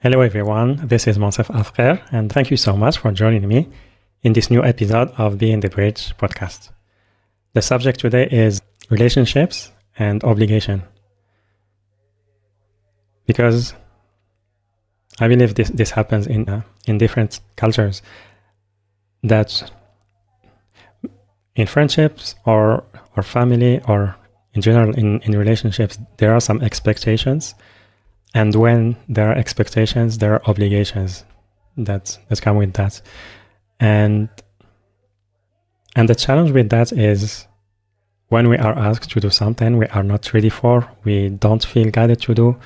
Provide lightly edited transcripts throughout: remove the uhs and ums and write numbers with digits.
Hello everyone, this is Moncef Afkir, and thank you so much for joining me in this new episode of Being the Bridge podcast. The subject today is relationships and obligation. Because I believe this happens in different cultures, that in friendships or family or in general in relationships, there are some expectations. And when there are expectations, there are obligations that come with that. And the challenge with that is when we are asked to do something we are not ready for, we don't feel guided to do,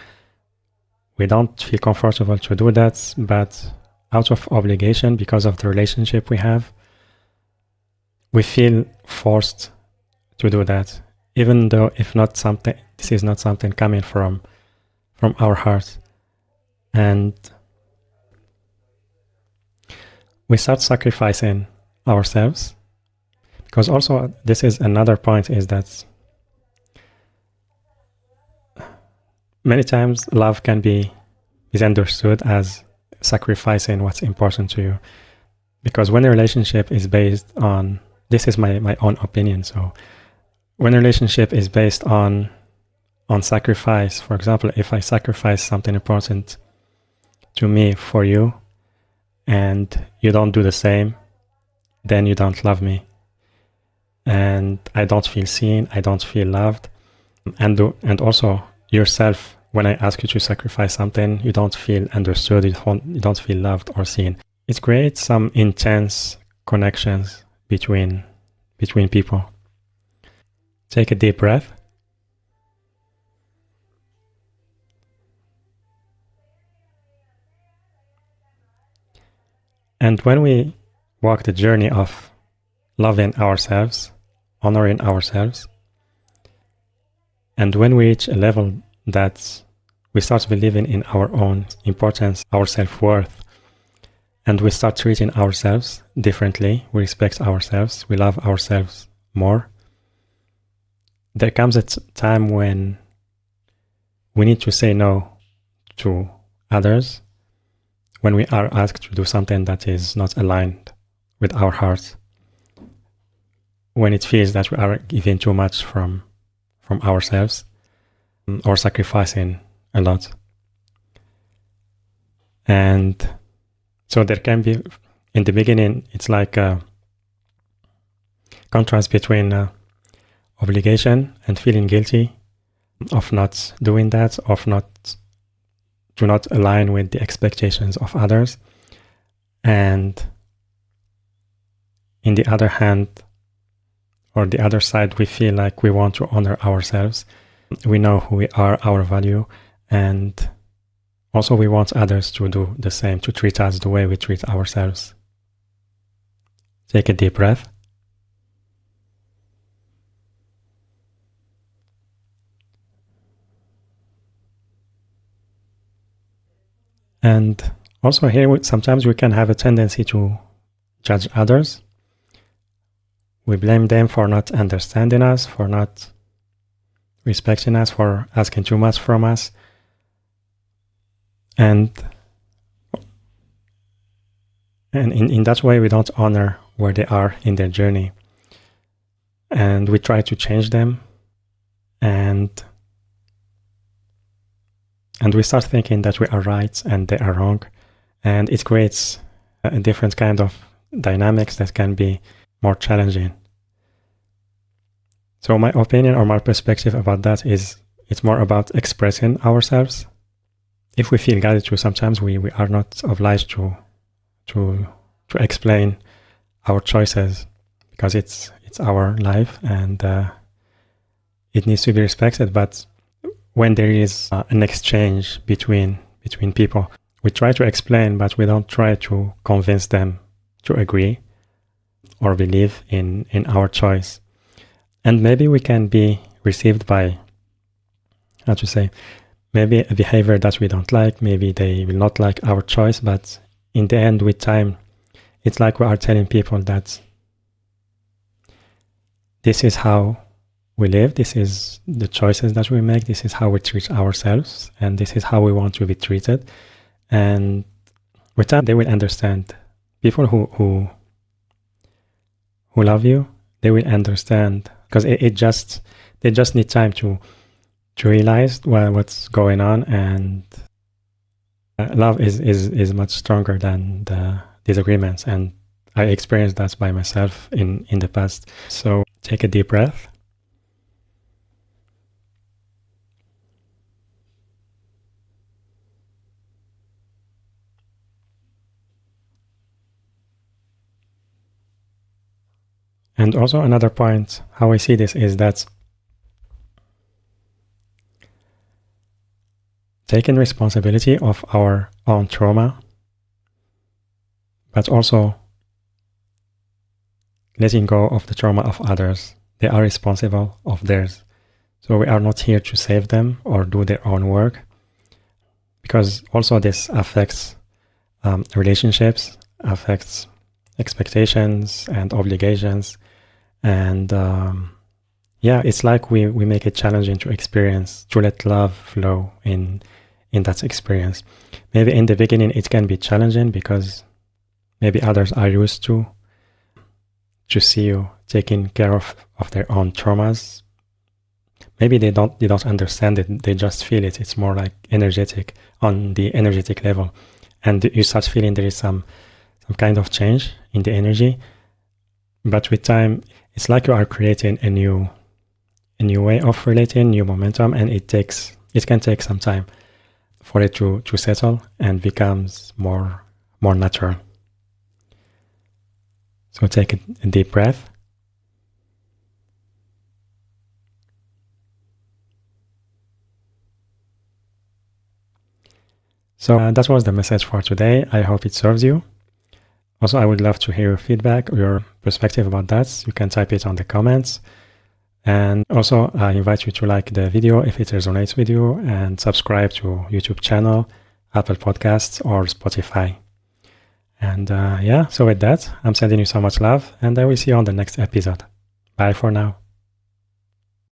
we don't feel comfortable to do that, but out of obligation, because of the relationship we have, we feel forced to do that, even though this is not something coming from our heart. And we start sacrificing ourselves, because also this is another point, is that many times love can be understood as sacrificing what's important to you. Because when a relationship is based on, this is my own opinion, so when a relationship is based on sacrifice, for example, if I sacrifice something important to me for you and you don't do the same, then you don't love me, and I don't feel seen, I don't feel loved. And also yourself, when I ask you to sacrifice something, you don't feel understood, you don't feel loved or seen. It creates some intense connections between people. Take a deep breath. And when we walk the journey of loving ourselves, honoring ourselves, and when we reach a level that we start believing in our own importance, our self-worth, and we start treating ourselves differently, we respect ourselves, we love ourselves more, there comes a time when we need to say no to others, when we are asked to do something that is not aligned with our hearts, when it feels that we are giving too much from ourselves or sacrificing a lot. And so there can be, in the beginning, it's like a contrast between obligation and feeling guilty of not doing that, to not align with the expectations of others. And in the other hand, or the other side, we feel like we want to honor ourselves. We know who we are, our value, and also we want others to do the same, to treat us the way we treat ourselves. Take a deep breath. And also here, sometimes we can have a tendency to judge others. We blame them for not understanding us, for not respecting us, for asking too much from us. And in that way, we don't honor where they are in their journey. And we try to change them. And we start thinking that we are right and they are wrong. And it creates a different kind of dynamics that can be more challenging. So my opinion or my perspective about that is, it's more about expressing ourselves. If we feel guided to, sometimes we are not obliged to explain our choices, because it's our life and it needs to be respected. But when there is an exchange between people, we try to explain, but we don't try to convince them to agree or believe in our choice. And maybe we can be received by, maybe a behavior that we don't like, maybe they will not like our choice, but in the end, with time, it's like we are telling people that this is how we live, this is the choices that we make, this is how we treat ourselves, and this is how we want to be treated. And with time, they will understand. People who love you, they will understand, because they just need time to realize what's going on. And love is much stronger than the disagreements. And I experienced that by myself in the past. So take a deep breath. And also another point, how I see this is that taking responsibility of our own trauma, but also letting go of the trauma of others. They are responsible of theirs. So we are not here to save them or do their own work, because also this affects relationships, affects expectations and obligations. And it's like we make it challenging to experience, to let love flow in that experience. Maybe in the beginning it can be challenging because maybe others are used to see you taking care of their own traumas. Maybe they don't understand it, they just feel it. It's more like energetic, on the energetic level. And you start feeling there is some kind of change in the energy. But with time, it's like you are creating a new way of relating, new momentum, and it can take some time for it to settle and becomes more natural. So take a deep breath. So that was the message for today. I hope it serves you. Also, I would love to hear your feedback or your perspective about that. You can type it on the comments. And also, I invite you to like the video if it resonates with you, and subscribe to YouTube channel, Apple Podcasts, or Spotify. And so with that, I'm sending you so much love, and I will see you on the next episode. Bye for now.